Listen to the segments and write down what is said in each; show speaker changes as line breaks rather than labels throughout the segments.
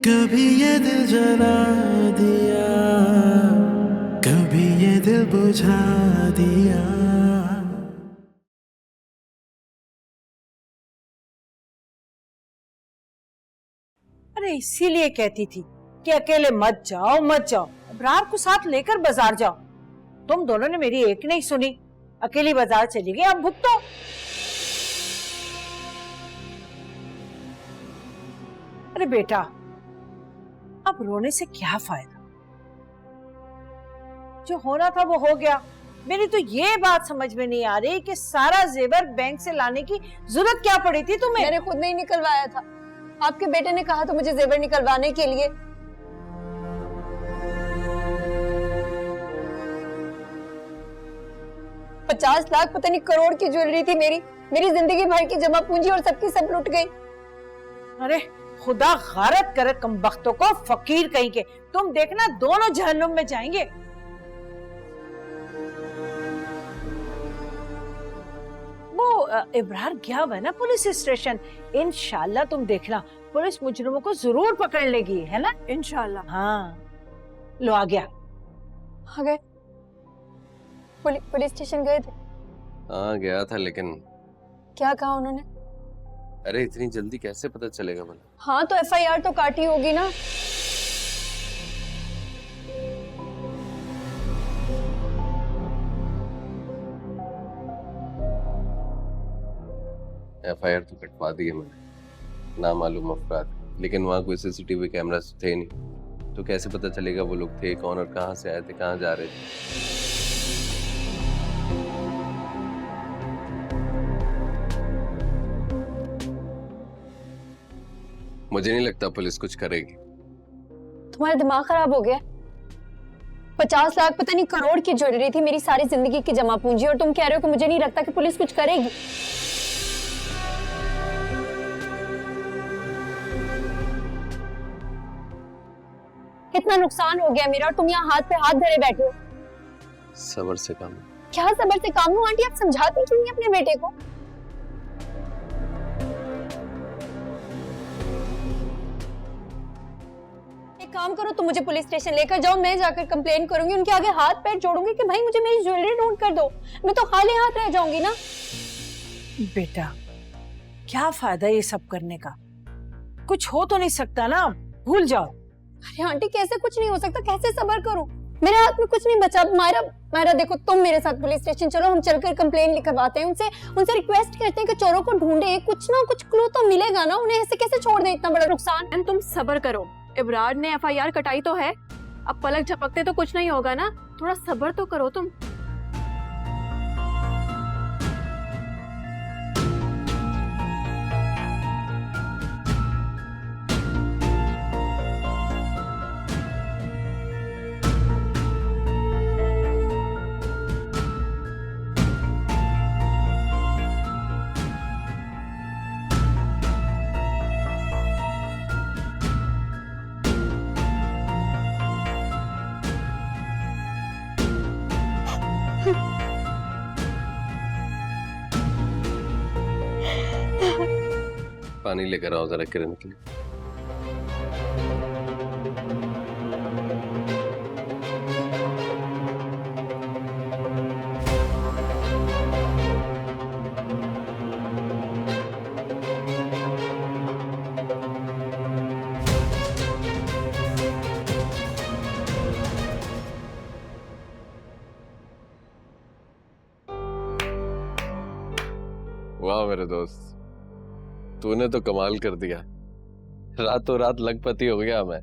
कभी ये दिल जला दिया, कभी ये दिल बुझा दिया।
अरे इसीलिए कहती थी कि अकेले मत जाओ मत जाओ, अबरार को साथ लेकर बाजार जाओ। तुम दोनों ने मेरी एक नहीं सुनी, अकेली बाजार चली गई, अब भुगतो। अरे बेटा, अब रोने से क्या फायदा, जो होना था वो हो गया। मेरी तो ये बात समझ में नहीं आ रही कि सारा जेवर बैंक से लाने की जरूरत क्या पड़ी थी तुम्हें।
मैंने खुद नहीं निकलवाया था, आपके बेटे ने कहा तो मुझे जेवर निकलवाने के लिए। ₹50 लाख पता नहीं करोड़ की ज्वेलरी थी मेरी जिंदगी भर की जमा पूंजी और सबकी सब लुट गई।
अरे खुदा गारत करे कमबख्तों को, फकीर कहीं के। तुम देखना दोनों जहन्नुम में जाएंगे। वो इब्रार गया हुआ है ना पुलिस स्टेशन, इंशाल्लाह तुम देखना पुलिस मुजरिमों को जरूर पकड़ लेगी, है ना?
इंशाल्लाह।
हाँ, लो आ गया।
आ गए? पुलिस स्टेशन गए थे?
हाँ गया था, लेकिन
क्या कहा उन्होंने?
अरे इतनी जल्दी कैसे पता चलेगा भला?
हाँ तो FIR तो काटी होगी ना।
FIR तो कटवा दी है मैंने, नामालूम अफराद, लेकिन वहाँ कोई CCTV कैमरा थे नहीं, तो कैसे पता चलेगा वो लोग थे कौन और कहाँ से आए थे, कहाँ जा रहे थे। मुझे नहीं लगता पुलिस कुछ करेगी।
तुम्हारा दिमाग खराब हो गया? 50 लाख पता नहीं करोड़ की ज्वेलरी थी, मेरी सारी जिंदगी की जमा पूंजी, और तुम कह रहे हो कि मुझे नहीं लगता कि पुलिस कुछ करेगी। इतना नुकसान हो गया मेरा और तुम यहाँ हाथ पे हाथ धरे बैठे हो।
सब्र से काम।
क्या सब्र से काम लूं आंटी? आप समझाती क्यों नहीं अपने बेटे को? एक काम करो, तुम मुझे पुलिस स्टेशन लेकर जाओ, मैं जाकर कंप्लेन करूंगी, उनके आगे हाथ पैर जोड़ूंगी कि भाई मुझे मेरी ज्वेलरी ढूंढ कर दो। मैं तो खाली हाथ रह जाऊंगी ना।
बेटा क्या फायदा ये सब करने का, कुछ हो तो नहीं सकता ना, भूल जाओ।
अरे आंटी कैसे कुछ नहीं हो सकता, कैसे सब्र करूं? मेरे हाथ में कुछ नहीं बचा। मायरा देखो, तुम मेरे साथ पुलिस स्टेशन चलो, हम चलकर कंप्लेन लिखवाते हैं, उनसे रिक्वेस्ट करते हैं कि चोरों को ढूंढे, कुछ ना कुछ क्लू तो मिलेगा ना, उन्हें ऐसे कैसे छोड़ दें इतना बड़ा नुकसान।
तुम सब्र करो, इब्रार ने FIR कटाई तो है, अब पलक झपकते तो कुछ नहीं होगा ना, थोड़ा सब्र तो करो तुम।
पानी लेकर आओ जरा किरण के लिए। वाह मेरे दोस्त, तूने तो कमाल कर दिया, रातों रात लखपति हो गया। मैं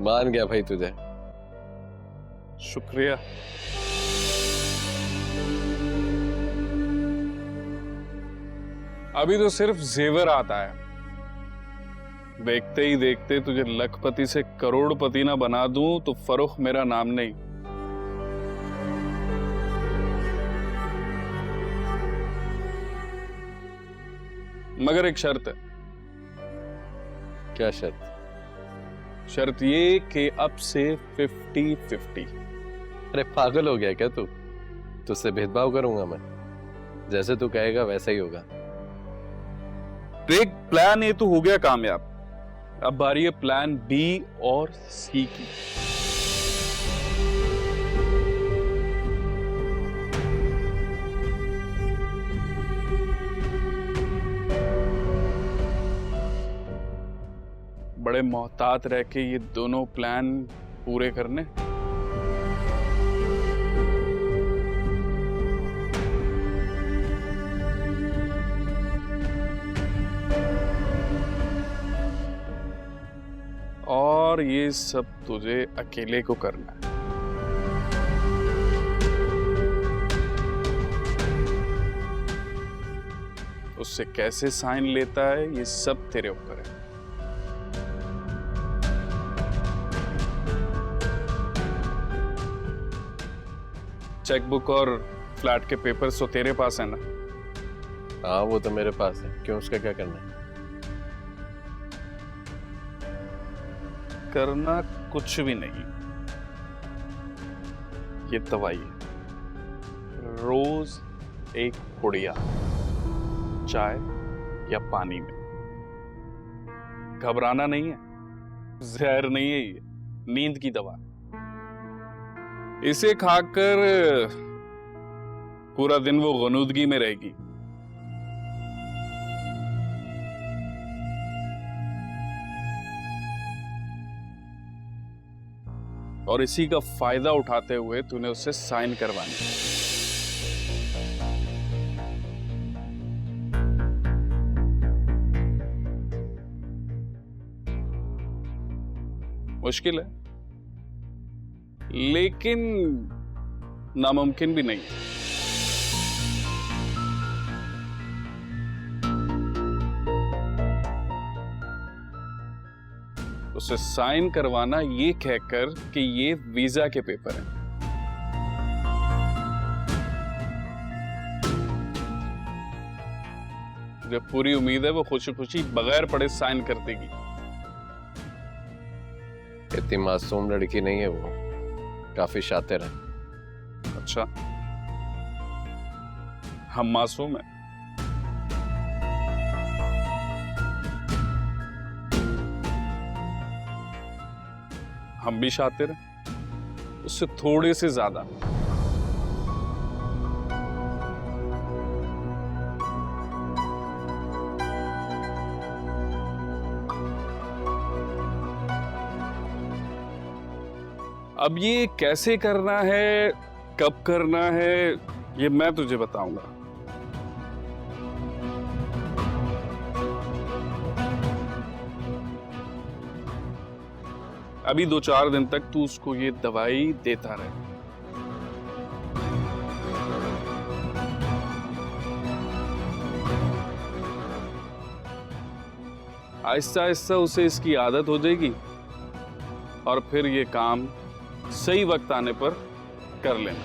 मान गया भाई तुझे।
शुक्रिया। अभी तो सिर्फ जेवर आता है, देखते ही देखते तुझे लखपति से करोड़पति ना बना दूं तो फरुख मेरा नाम नहीं। मगर एक शर्त है।
क्या शर्त?
शर्त ये कि अब से 50-50।
अरे पागल हो गया क्या तू? तुझसे भेदभाव करूंगा मैं? जैसे तू कहेगा वैसा ही होगा।
तो एक प्लान ये तो हो गया कामयाब, अब बारी है प्लान बी और सी की। बड़े मोहतात रह के ये दोनों प्लान पूरे करने। और ये सब तुझे अकेले को करना है। उससे कैसे साइन लेता है ये सब तेरे ऊपर है। चेकबुक और फ्लैट के पेपर्स तो तेरे पास है ना?
हाँ वो तो मेरे पास है, क्यों उसका क्या करना है?
करना कुछ भी नहीं, ये दवाई है। रोज एक पुड़िया चाय या पानी में। घबराना नहीं है, जहर नहीं है, ये नींद की दवा। इसे खाकर पूरा दिन वो गनूदगी में रहेगी। और इसी का फायदा उठाते हुए तूने उससे साइन करवानी। मुश्किल है, लेकिन नामुमकिन भी नहीं है। उसे साइन करवाना ये कहकर कि ये वीजा के पेपर हैं। मुझे पूरी उम्मीद है वो खुशी खुशी बगैर पढ़े साइन कर देगी।
इतनी मासूम लड़की नहीं है वो, काफी शातिर है।
अच्छा, हम मासूम हैं? हम भी शातिर हैं, उससे थोड़े से ज्यादा। अब ये कैसे करना है, कब करना है, ये मैं तुझे बताऊंगा। अभी 2-4 दिन तक तू उसको ये दवाई देता रहे। आहिस्ता आहिस्ता उसे इसकी आदत हो जाएगी और फिर ये काम सही वक्त आने पर कर लेना।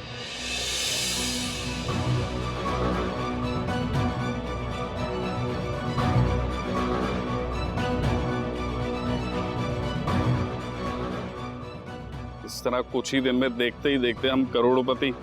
इस तरह कुछ ही दिन में देखते ही देखते हम करोड़पति।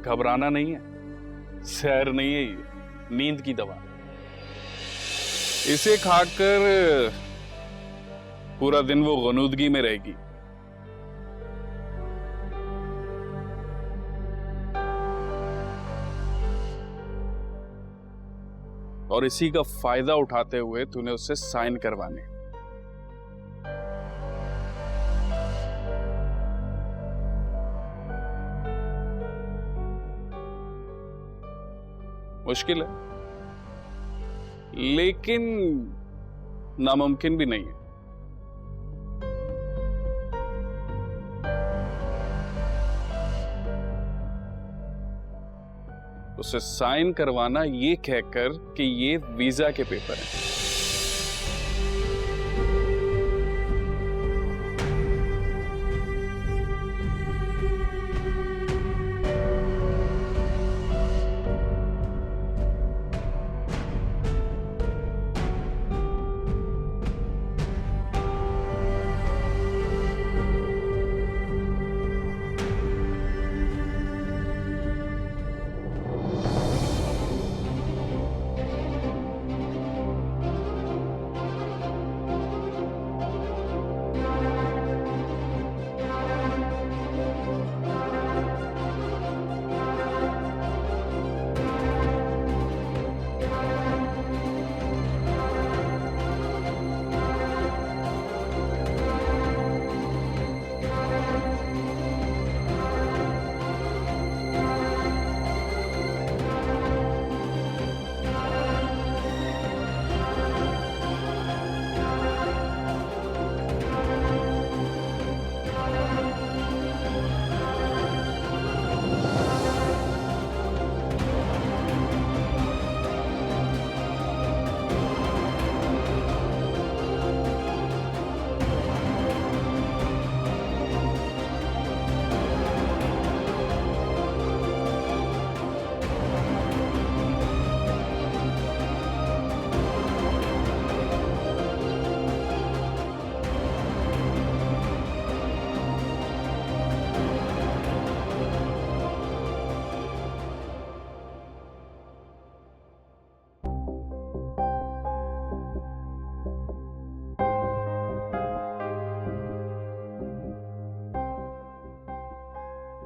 घबराना नहीं है, सैर नहीं है, ये नींद की दवा। इसे खाकर पूरा दिन वो गनूदगी में रहेगी। और इसी का फायदा उठाते हुए तूने उससे साइन करवाने। मुश्किल है, लेकिन नामुमकिन भी नहीं है। उसे साइन करवाना ये कहकर कि ये वीजा के पेपर हैं।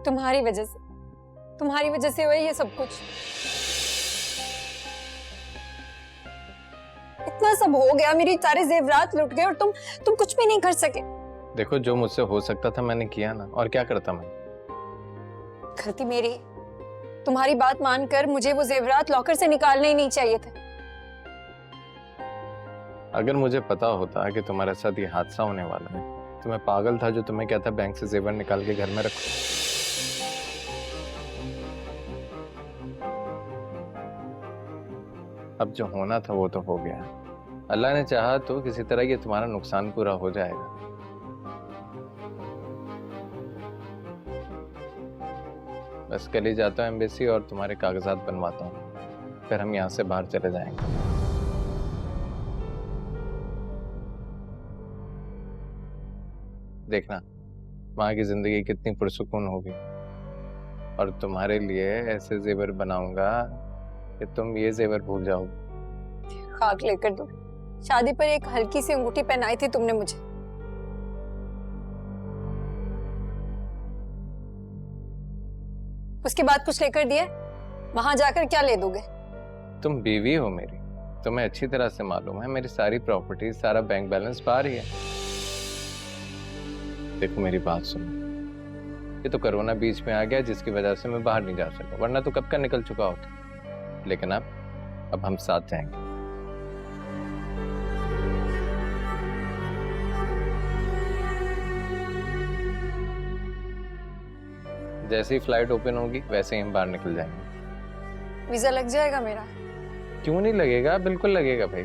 तुम्हारी वजह से हुआ ये सब कुछ। इतना सब हो गया, मेरी सारे जेवरात लुट गए और तुम कुछ भी नहीं कर सके।
देखो, जो मुझसे हो सकता था मैंने किया ना, और क्या करता मैं।
गलती मेरी, तुम्हारी बात मानकर मुझे वो जेवरात लॉकर से निकालने ही नहीं चाहिए थे।
अगर मुझे पता होता कि तुम्हारे साथ ये हादसा होने वाला है तो मैं पागल था जो तुम्हें कहता बैंक से जेवर निकाल के घर में रखो। अब जो होना था वो तो हो गया। अल्लाह ने चाहा तो किसी तरह ये तुम्हारा नुकसान पूरा हो जाएगा। बस कल ही जाता हूँ एम्बेसी और तुम्हारे कागजात बनवाता हूँ, फिर हम यहाँ से बाहर चले जाएंगे। देखना वहाँ की जिंदगी कितनी पुरसुकून होगी, और तुम्हारे लिए ऐसे जेवर बनाऊंगा कि तुम ये जेवर भूल जाओगे।
खाक लेकर दो, शादी पर एक हल्की सी अंगूठी पहनाई थी तुमने मुझे। उसके बाद कुछ लेकर दिया? वहां जाकर क्या ले दोगे?
तुम बीवी हो मेरी, तुम्हें अच्छी तरह से मालूम है मेरी सारी प्रॉपर्टी, सारा बैंक बैलेंस बाहर ही है। देखो मेरी बात सुनो, ये तो कोरोना बीच में आ गया जिसकी वजह से मैं बाहर नहीं जा सका, वरना तो कब का निकल चुका होता। लेकिन अब हम साथ जाएंगे। जैसे ही फ्लाइट ओपन होगी वैसे ही हम बाहर निकल जाएंगे।
वीजा लग जाएगा मेरा?
क्यों नहीं लगेगा, बिल्कुल लगेगा भाई,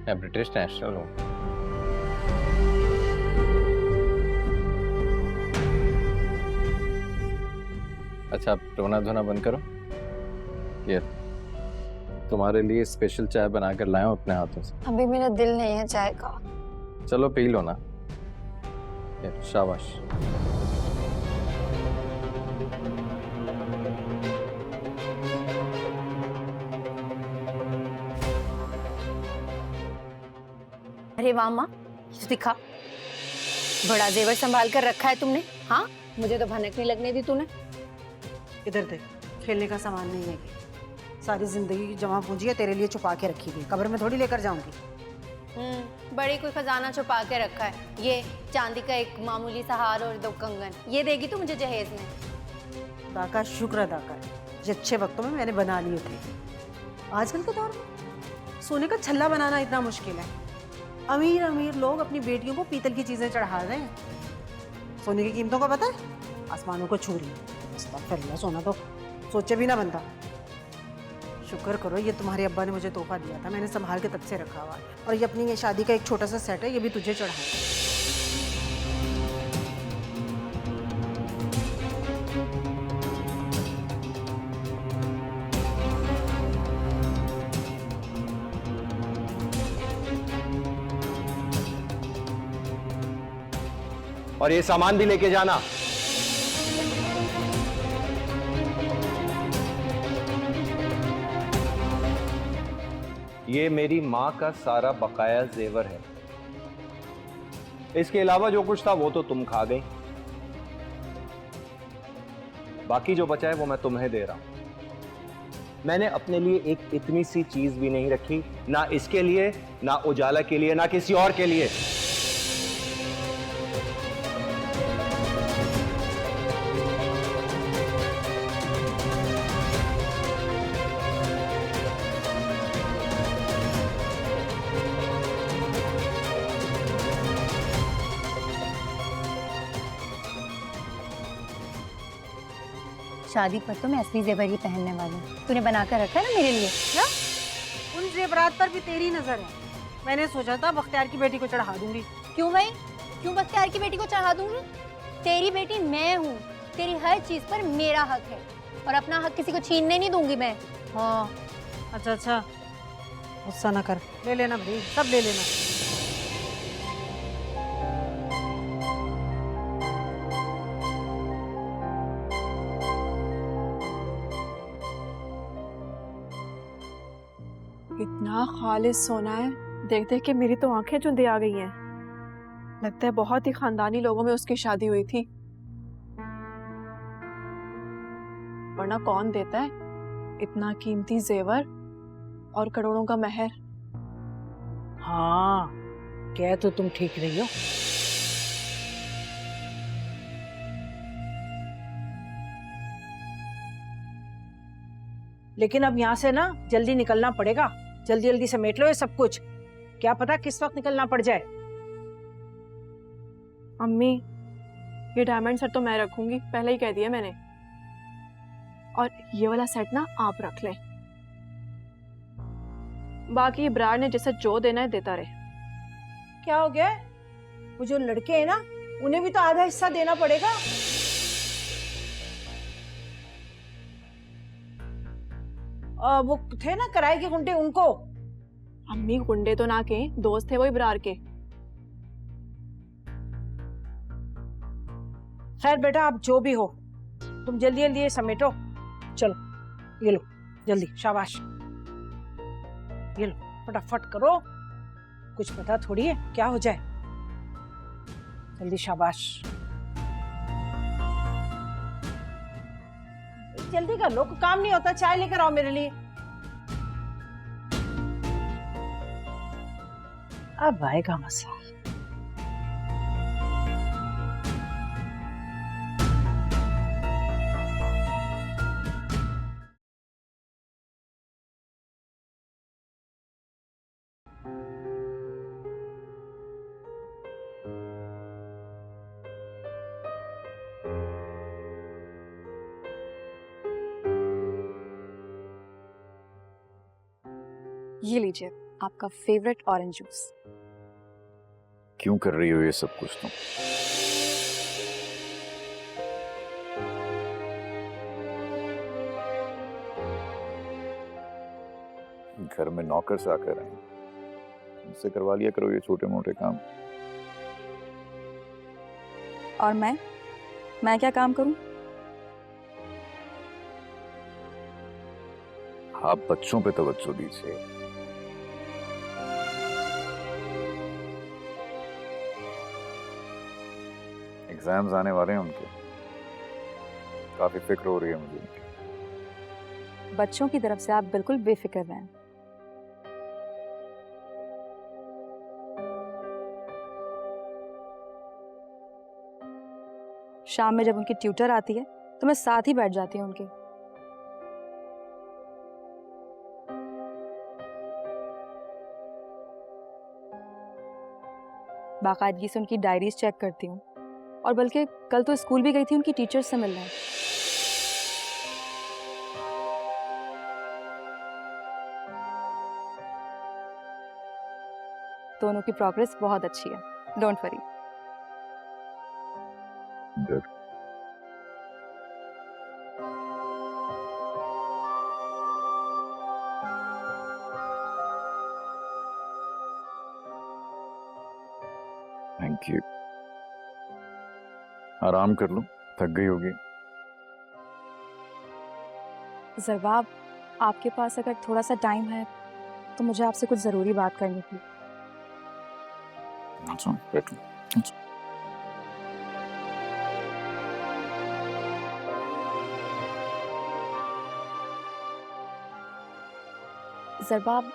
मैं ब्रिटिश नेशनल हूँ। अच्छा, आप रोना धोना बंद करो। ये तुम्हारे लिए स्पेशल चाय बनाकर लाया हूं अपने हाथों से।
अभी मेरा दिल नहीं है चाय का।
चलो पी लो ना। ये शाबाश।
अरे वाह माँ, ये दिखा, बड़ा जेवर संभाल कर रखा है तुमने। हाँ, मुझे तो भनक नहीं लगने दी तूने।
इधर देख, खेलने का सामान नहीं है ये। सारी जिंदगी की जमा पूंजी है तेरे लिए छुपा के रखी गई, कब्र में थोड़ी लेकर जाऊंगी।
बड़ी कोई खजाना छुपा के रखा है। ये चांदी का एक मामूली सा हार और 2 कंगन, ये देगी तू मुझे जहेज में।
खुदा का शुक्र अदा कर, ये अच्छे वक्तों में मैंने बना लिए थे। आजकल के दौर में सोने का छल्ला बनाना इतना मुश्किल है। अमीर अमीर लोग अपनी बेटियों को पीतल की चीजें चढ़ा रहे हैं। सोने की कीमतों का पता है? आसमानों को छू रही है। अस्तगफिरुल्लाह, सोना तो सोचे भी ना बनता। शुक्र करो ये तुम्हारे अब्बा ने मुझे तोहफा दिया था, मैंने संभाल के तब से रखा हुआ है। और ये अपनी ये शादी का एक छोटा सा सेट है, ये भी तुझे चढ़ाया।
और ये सामान भी लेके जाना। ये मेरी मां का सारा बकाया जेवर है। इसके अलावा जो कुछ था वो तो तुम खा गई, बाकी जो बचा है वो मैं तुम्हें दे रहा हूं। मैंने अपने लिए एक इतनी सी चीज भी नहीं रखी, ना इसके लिए, ना उजाला के लिए, ना किसी और के लिए।
शादी पर तो मैं असली जेवर ही पहनने वाली हूँ। तूने बना कर रखा है ना मेरे लिए।
क्या? उन जेवरात पर भी तेरी नजर है? मैंने सोचा था बख्तियार की बेटी को चढ़ा दूंगी।
क्यों भाई, क्यों बख्तियार की बेटी को चढ़ा दूंगी? तेरी बेटी मैं हूँ, तेरी हर चीज पर मेरा हक है और अपना हक किसी को छीनने नहीं दूंगी मैं।
हाँ, अच्छा अच्छा, गुस्सा ना कर, ले लेना भाई, सब ले लेना।
इतना खालिस सोना है, देख देख के मेरी तो आंखें चुंधी आ गई हैं। लगता है बहुत ही खानदानी लोगों में उसकी शादी हुई थी, वरना कौन देता है इतना कीमती जेवर और करोड़ों का महर।
हाँ, कह तो तुम ठीक रही हो। लेकिन अब यहाँ से ना जल्दी निकलना पड़ेगा। जल्दी जल्दी समेट लो ये सब कुछ, क्या पता किस वक्त निकलना पड़ जाए।
अम्मी, ये डायमंड सेट तो मैं रखूंगी, पहले ही कह दिया मैंने। और ये वाला सेट ना आप रख लें, बाकी इब्रार ने जैसे जो देना है देता रहे।
क्या हो गया? वो जो लड़के हैं ना, उन्हें भी तो आधा हिस्सा देना पड़ेगा। वो थे ना किराए के गुंडे, उनको।
अम्मी, गुंडे तो ना के, दोस्त थे वो इब्रार के।
खैर बेटा, आप जो भी हो, तुम जल्दी जल्दी ये समेटो। चलो, ये लो, जल्दी, शाबाश, ये लो, फटाफट करो। कुछ पता थोड़ी है क्या हो जाए। जल्दी, शाबाश, जल्दी कर लो, काम नहीं होता। चाय लेकर आओ मेरे लिए। अब आएगा मजा।
ये लीजिए आपका फेवरेट ऑरेंज जूस।
क्यों कर रही हो ये सब कुछ तुम? घर में नौकर से आकर आए, उनसे करवा लिया करो ये छोटे मोटे काम।
और मैं क्या काम करूं?
आप बच्चों पे तवज्जो दीजिए। एग्जाम्स आने वाले हैं उनके, काफी फिक्र हो रही है मुझे उनकी।
बच्चों की तरफ से आप बिल्कुल बेफिक्र रहें। शाम में जब उनकी ट्यूटर आती है तो मैं साथ ही बैठ जाती हूँ उनके। बाकायदगी से उनकी डायरीज चेक करती हूँ, और बल्कि कल तो स्कूल भी गई थी उनकी टीचर्स से मिलने। दोनों की प्रोग्रेस बहुत अच्छी है, don't worry.
Good. Thank you. आराम कर लो, थक गई होगी।
ज़रबाब, आपके पास अगर थोड़ा सा टाइम है तो मुझे आपसे कुछ ज़रूरी बात करनी थी।
अच्छा, बैठो।
ज़रबाब,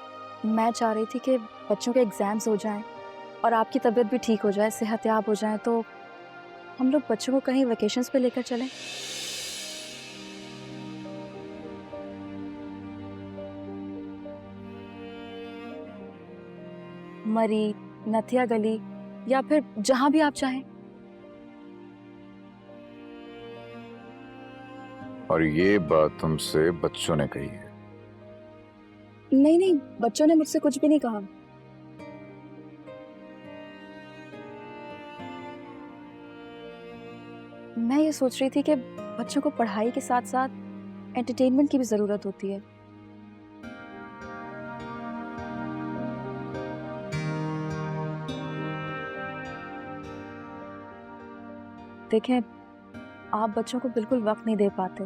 मैं चाह रही थी कि बच्चों के एग्ज़ाम्स हो जाएं और आपकी तबीयत भी ठीक हो जाए, सेहतयाब हो जाए, तो हम लोग बच्चों को कहीं वेकेशंस पे लेकर चलें। मरी, नथिया गली, या फिर जहां भी आप चाहें।
और ये बात तुमसे बच्चों ने कही है?
नहीं नहीं, बच्चों ने मुझसे कुछ भी नहीं कहा। मैं ये सोच रही थी कि बच्चों को पढ़ाई के साथ साथ एंटरटेनमेंट की भी जरूरत होती है। देखें, आप बच्चों को बिल्कुल वक्त नहीं दे पाते,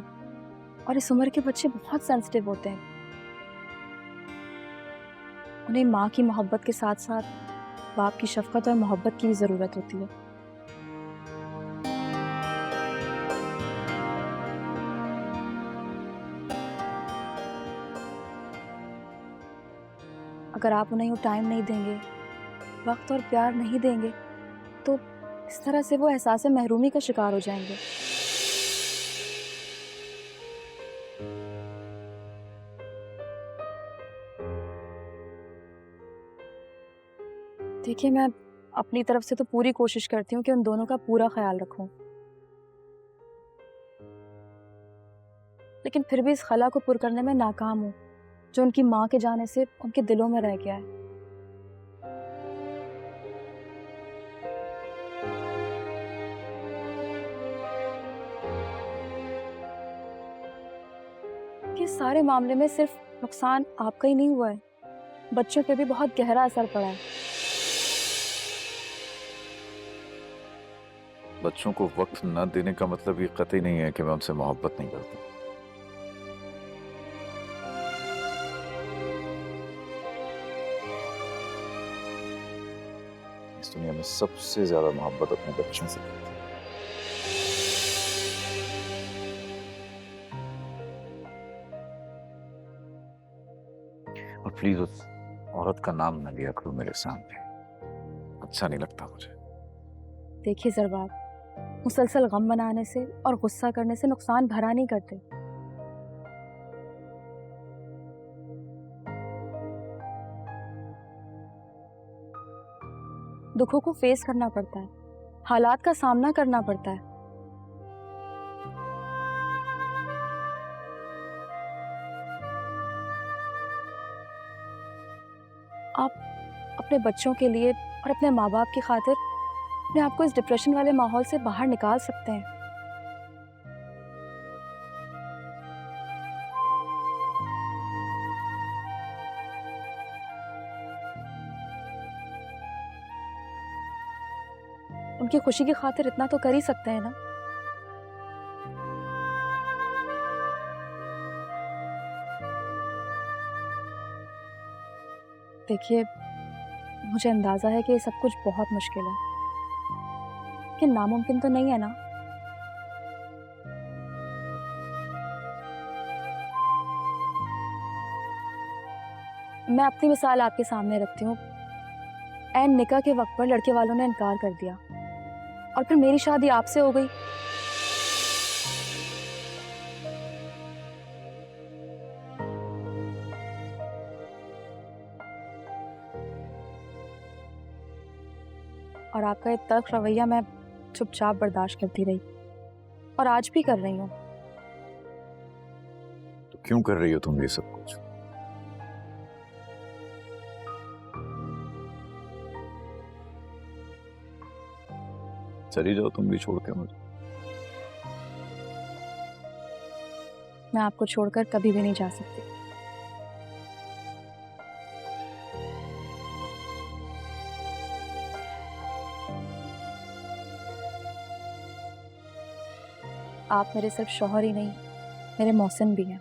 और इस उम्र के बच्चे बहुत सेंसिटिव होते हैं। उन्हें माँ की मोहब्बत के साथ साथ बाप की शफकत और मोहब्बत की भी ज़रूरत होती है। अगर आप उन्हें वो टाइम नहीं देंगे, वक्त और प्यार नहीं देंगे, तो इस तरह से वो एहसास महरूमी का शिकार हो जाएंगे। देखिए, मैं अपनी तरफ से तो पूरी कोशिश करती हूँ कि उन दोनों का पूरा ख्याल रखूं, लेकिन फिर भी इस खला को पुर करने में नाकाम हूँ जो उनकी माँ के जाने से उनके दिलों में रह गया है। कि सारे मामले में सिर्फ नुकसान आपका ही नहीं हुआ है, बच्चों पे भी बहुत गहरा असर पड़ा है।
बच्चों को वक्त न देने का मतलब ये कतई नहीं है कि मैं उनसे मोहब्बत नहीं करता। इस दुनिया में सबसे ज्यादा मोहब्बत अपने बच्चों से करती हूँ। और प्लीज उस औरत का नाम न लिया करो मेरे सामने, अच्छा नहीं लगता मुझे।
देखिए ज़रबाब, मुसलसल गम बनाने से और गुस्सा करने से नुकसान भरा नहीं करते। दुखों को फेस करना पड़ता है, हालात का सामना करना पड़ता है। आप अपने बच्चों के लिए और अपने माँ बाप की खातिर अपने आप को इस डिप्रेशन वाले माहौल से बाहर निकाल सकते हैं। उनकी खुशी की खातिर इतना तो कर ही सकते हैं ना। देखिए, मुझे अंदाजा है कि ये सब कुछ बहुत मुश्किल है, लेकिन नामुमकिन तो नहीं है ना। मैं अपनी मिसाल आपके सामने रखती हूँ। एन निकाह के वक्त पर लड़के वालों ने इनकार कर दिया और फिर मेरी शादी आपसे हो गई। और आपका ये तल्ख रवैया मैं चुपचाप बर्दाश्त करती रही और आज भी कर रही हूँ।
तो क्यों कर रही हो तुम ये सब कुछ? चली जाओ तुम भी छोड़ के मुझे।
मैं आपको छोड़कर कभी भी नहीं जा सकती। आप मेरे सिर्फ शौहर ही नहीं, मेरे मौसिन भी हैं।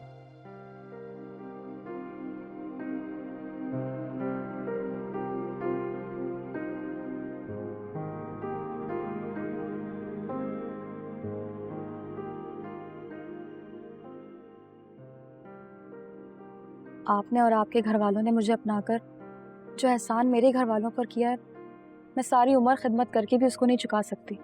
आपने और आपके घर वालों ने मुझे अपनाकर जो एहसान मेरे घर वालों पर किया है, मैं सारी उम्र खिदमत करके भी उसको नहीं चुका सकती।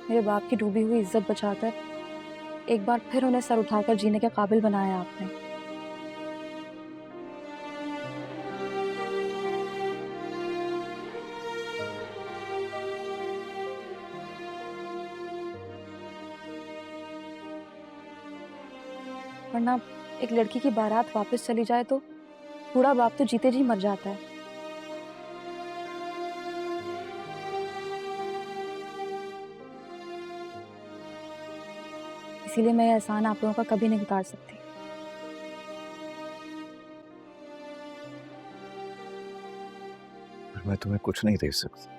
मेरे बाप की डूबी हुई इज्जत बचाकर एक बार फिर उन्हें सर उठाकर जीने के काबिल बनाया आपने। वरना एक लड़की की बारात वापस चली जाए तो बूढ़ा बाप तो जीते जी मर जाता है। इसीलिए मैं ये एहसान आप लोगों का कभी नहीं उतार सकती।
मैं तुम्हें कुछ नहीं दे सकती।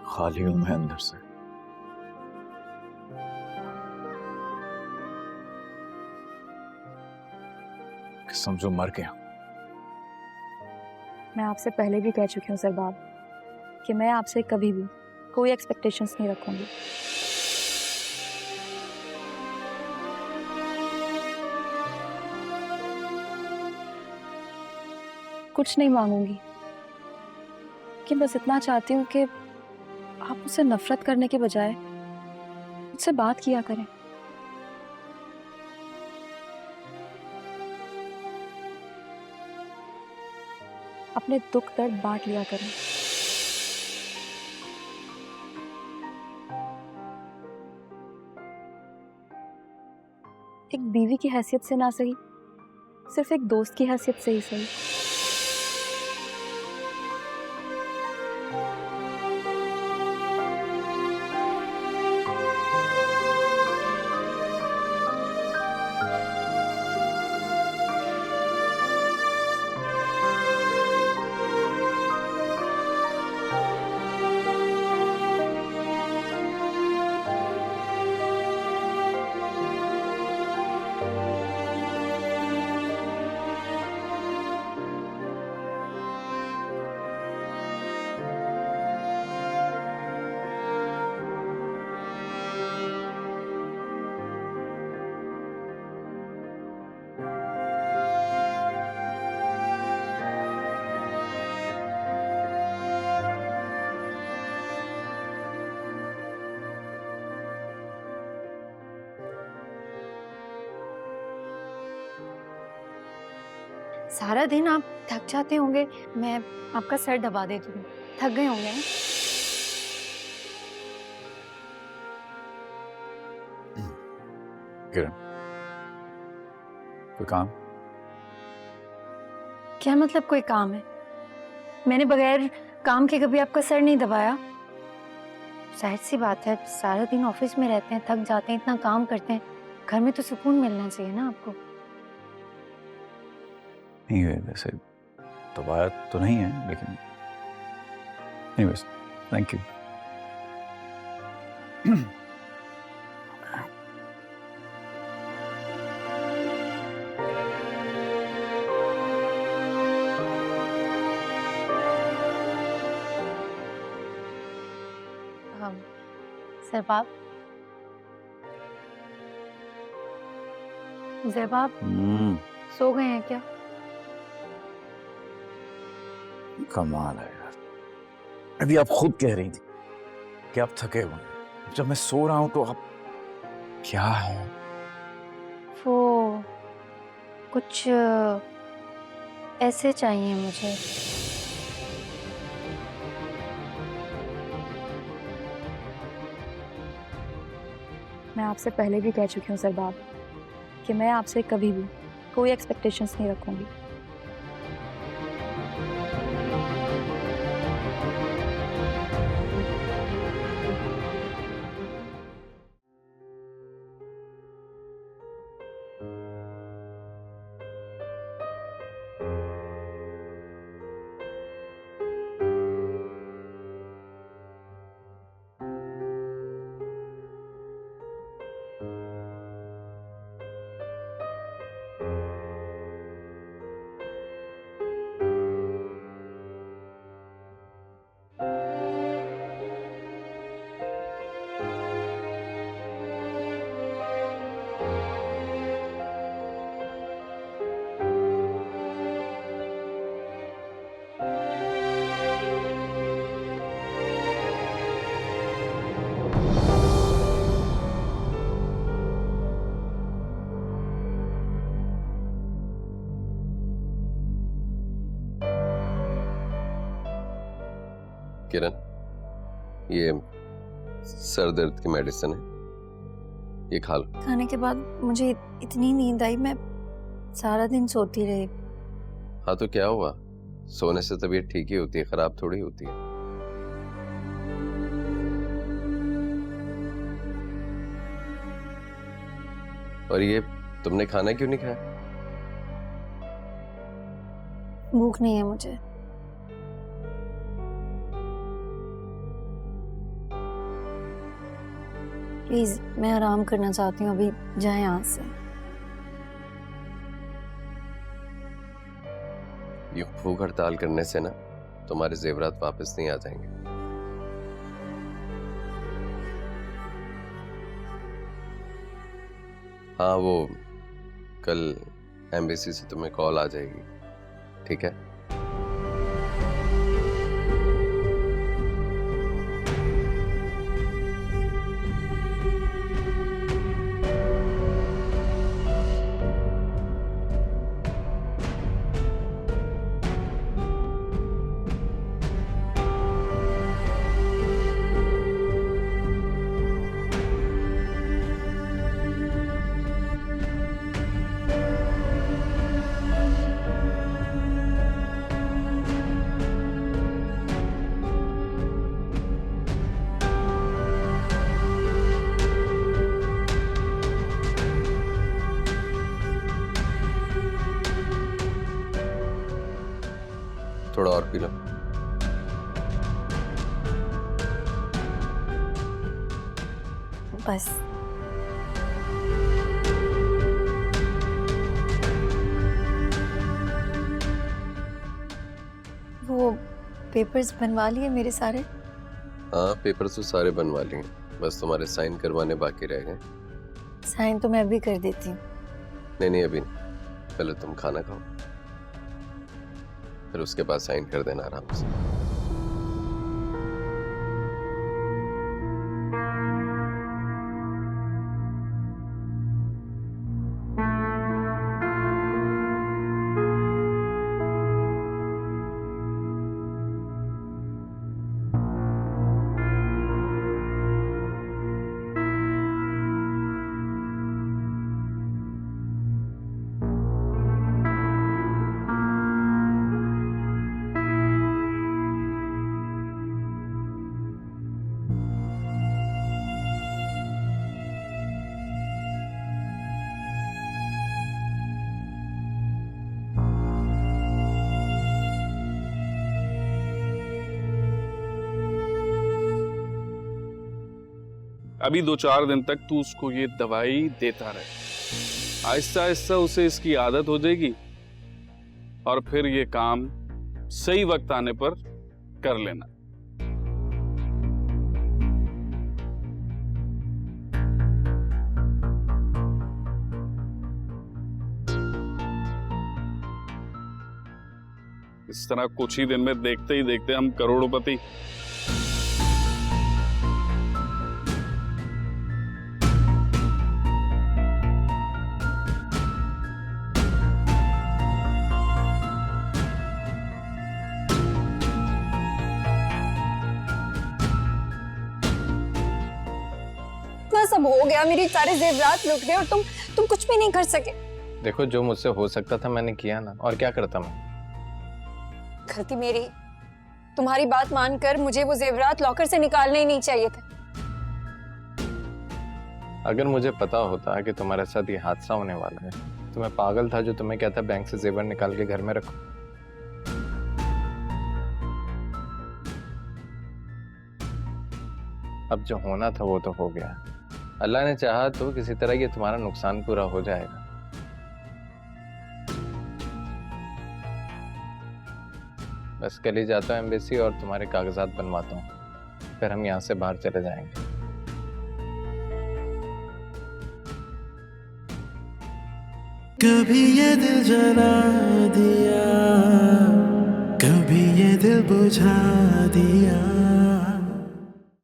खाली हूं मैं अंदर से। समझो मर गया।
मैं आपसे पहले भी कह चुकी हूँ सरबाब कि मैं आपसे कभी भी कोई एक्सपेक्टेशंस नहीं रखूंगी। कुछ नहीं मांगूंगी कि बस इतना चाहती हूँ कि आप मुझसे नफरत करने के बजाय मुझसे बात किया करें। अपने दुख दर्द बांट लिया करें। एक बीवी की हैसियत से ना सही, सिर्फ एक दोस्त की हैसियत से ही सही।
सारा दिन आप थक जाते होंगे, मैं आपका सर दबा देती हूँ। थक गए होंगे ना?
किरण, कोई काम?
क्या मतलब कोई काम है? मैंने बगैर काम के कभी आपका सर नहीं दबाया। जाहिर सी बात है, सारा दिन ऑफिस में रहते हैं, थक जाते हैं, इतना काम करते हैं, घर में तो सुकून मिलना चाहिए ना आपको।
नहीं है, वैसे तवायत तो नहीं है, लेकिन एनीवेज थैंक यू।
ज़ेबाब, ज़ेबाब सो गए हैं क्या?
कमाल है यार, अभी आप खुद कह रही थी कि आप थके हुए हैं, जब मैं सो रहा हूं तो आप क्या है?
वो कुछ ऐसे चाहिए मुझे। मैं आपसे पहले भी कह चुकी हूँ ज़ेबाब कि मैं आपसे कभी भी कोई एक्सपेक्टेशंस नहीं रखूंगी।
किरण, ये सर दर्द की मेडिसिन है, ये खा लो।
खाने के बाद मुझे इतनी नींद आई, मैं सारा दिन सोती रही।
हाँ तो क्या हुआ, सोने से तबीयत ठीक ही होती है, खराब थोड़ी होती है। और ये तुमने खाना क्यों नहीं खाया?
भूख नहीं है मुझे। प्लीज, मैं आराम करना चाहती हूँ, अभी जाए यहाँ से।
ये भूख हड़ताल करने से ना तुम्हारे जेवरात वापस नहीं आ जाएंगे। हाँ, वो कल एम्बेसी से तुम्हें कॉल आ जाएगी, ठीक है? थोड़ा और पी लो।
बस। वो पेपर्स बनवा लिए मेरे सारे?
हाँ, पेपर तो सारे बनवा लिए, बस तुम्हारे साइन करवाने बाकी रह गए।
साइन तो मैं भी कर देती हूँ।
नहीं नहीं, अभी नहीं, पहले तुम खाना खाओ, फिर उसके बाद साइन कर देना आराम से।
अभी 2-4 दिन तक तू उसको ये दवाई देता रहे। आहिस्ता आहिस्ता उसे इसकी आदत हो जाएगी और फिर ये काम सही वक्त आने पर कर लेना। इस तरह कुछ ही दिन में देखते ही देखते हम करोड़पति।
इतना सब हो गया, मेरी सारे जेवरात लुट गए और तुम कुछ भी नहीं कर सके।
देखो, जो मुझसे हो सकता था मैंने किया ना, और क्या करता मैं।
गलती मेरी। तुम्हारी बात मानकर मुझे वो जेवरात लॉकर से निकालने ही नहीं चाहिए थे।
अगर मुझे पता होता कि तुम्हारे साथ ये हादसा होने वाला है तो मैं पागल था जो तुम्हें कहता बैंक से जेवर निकाल के घर में रखो। अब जो होना था वो तो हो गया। अल्लाह ने चाहा तो किसी तरह ये तुम्हारा नुकसान पूरा हो जाएगा। बस कल ही जाता हूँ एम्बेसी और तुम्हारे कागजात बनवाता हूँ, फिर हम यहाँ से बाहर चले जाएंगे।
कभी ये दिल जला दिया, कभी ये दिल बुझा दिया।